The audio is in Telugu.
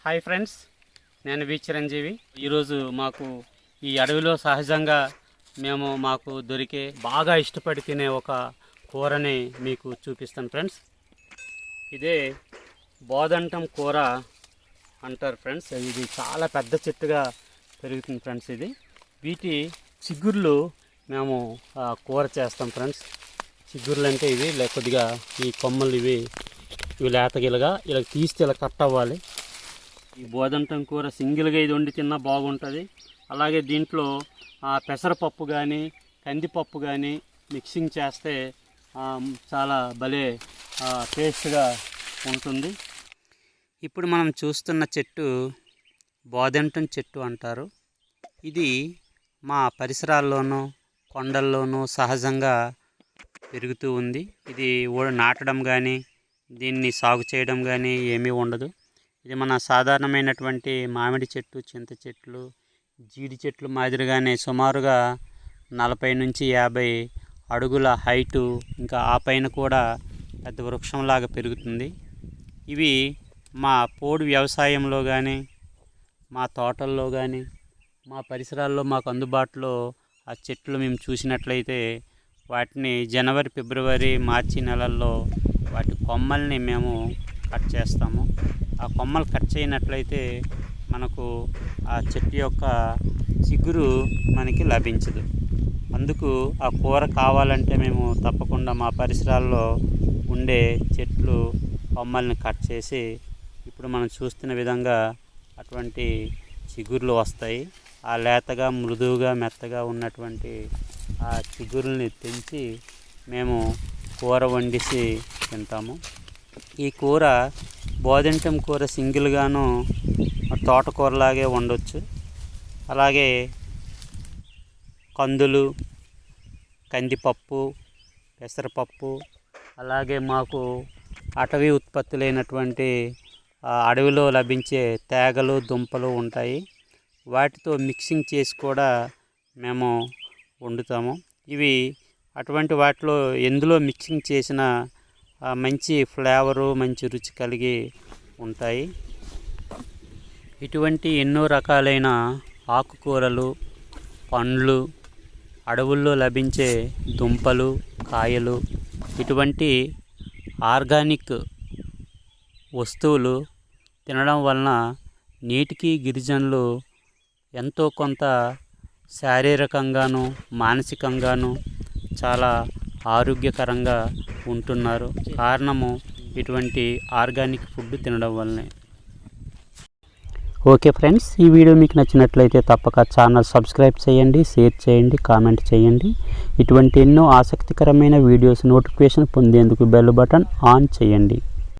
హాయ్ ఫ్రెండ్స్, నేను వి చిరంజీవి. ఈరోజు మాకు ఈ అడవిలో సహజంగా మాకు దొరికే బాగా ఇష్టపడి తినే ఒక కూరని మీకు చూపిస్తాను ఫ్రెండ్స్. ఇదే బోదంటం కూర అంటారు ఫ్రెండ్స్. ఇది చాలా పెద్ద చెట్టుగా పెరుగుతుంది ఫ్రెండ్స్. వీటి చిగుర్లు మేము కూర చేస్తాం ఫ్రెండ్స్. చిగుర్లు అంటే ఇవి కొద్దిగా ఈ కొమ్మలు ఇవి లేతగిలగా ఇలా తీస్తే ఇలా కట్ అవ్వాలి. ఈ బోదంటం కూర సింగిల్గా ఇది వండి తిన్నా బాగుంటుంది. అలాగే దీంట్లో పెసరపప్పు కానీ కందిపప్పు కానీ మిక్సింగ్ చేస్తే చాలా భలే టేస్ట్గా ఉంటుంది. ఇప్పుడు మనం చూస్తున్న చెట్టు బోదంటం చెట్టు అంటారు. ఇది మా పరిసరాల్లోనూ కొండల్లోనూ సహజంగా పెరుగుతూ ఉంది. ఇది నాటడం కానీ దీన్ని సాగు చేయడం కానీ ఏమీ ఉండదు. ఇది మన సాధారణమైనటువంటి మామిడి చెట్టు, చింత చెట్లు, జీడి చెట్లు మాదిరిగానే సుమారుగా 40 నుంచి 50 అడుగుల హైటు, ఇంకా ఆ పైన కూడా పెద్ద వృక్షంలాగా పెరుగుతుంది. ఇవి మా పోడు వ్యవసాయంలో కానీ మా తోటల్లో కానీ మా పరిసరాల్లో మాకు అందుబాటులో ఆ చెట్లు మేము చూసినట్లయితే వాటిని జనవరి, ఫిబ్రవరి, మార్చి నెలల్లో వాటి కొమ్మల్ని మేము కట్ చేస్తాము. ఆ కొమ్మలు కట్ చేయనట్లయితే మనకు ఆ చెట్టు యొక్క చిగురు మనకి లభించదు. అందుకు ఆ కూర కావాలంటే మేము తప్పకుండా మా పరిసరాల్లో ఉండే చెట్లు కొమ్మల్ని కట్ చేసి ఇప్పుడు మనం చూస్తున్న విధంగా అటువంటి చిగుర్లు వస్తాయి. ఆ లేతగా మృదువుగా మెత్తగా ఉన్నటువంటి ఆ చిగురుల్ని తెంచి మేము కూర వండిసి తింటాము. ఈ కూర బోదంటం కూర సింగిల్గాను తోటకూరలాగే వండొచ్చు. అలాగే కందులు, కందిపప్పు, పెసరపప్పు, అలాగే మాకు అటవీ ఉత్పత్తులైనటువంటి అడవిలో లభించే తేగలు, దుంపలు ఉంటాయి. వాటితో మిక్సింగ్ చేసి కూడా మేము వండుతాము. ఇవి అటువంటి వాటిలో ఎందులో మిక్సింగ్ చేసిన మంచి ఫ్లేవరు, మంచి రుచి కలిగి ఉంటాయి. ఇటువంటి ఎన్నో రకాలైన ఆకుకూరలు, పండ్లు, అడవుల్లో లభించే దుంపలు, కాయలు, ఇటువంటి ఆర్గానిక్ వస్తువులు తినడం వలన నేటికి గిరిజనులు ఎంతో కొంత శారీరకంగాను మానసికంగాను చాలా ఆరోగ్యకరంగా ఉంటున్నారు. కారణము ఇటువంటి ఆర్గానిక్ ఫుడ్ తినడం వల్లనే. ఓకే ఫ్రెండ్స్, ఈ వీడియో మీకు నచ్చినట్లయితే తప్పక ఛానల్ సబ్స్క్రైబ్ చేయండి, షేర్ చేయండి, కామెంట్ చేయండి. ఇటువంటి ఎన్నో ఆసక్తికరమైన వీడియోస్ నోటిఫికేషన్ పొందేందుకు బెల్ బటన్ ఆన్ చేయండి.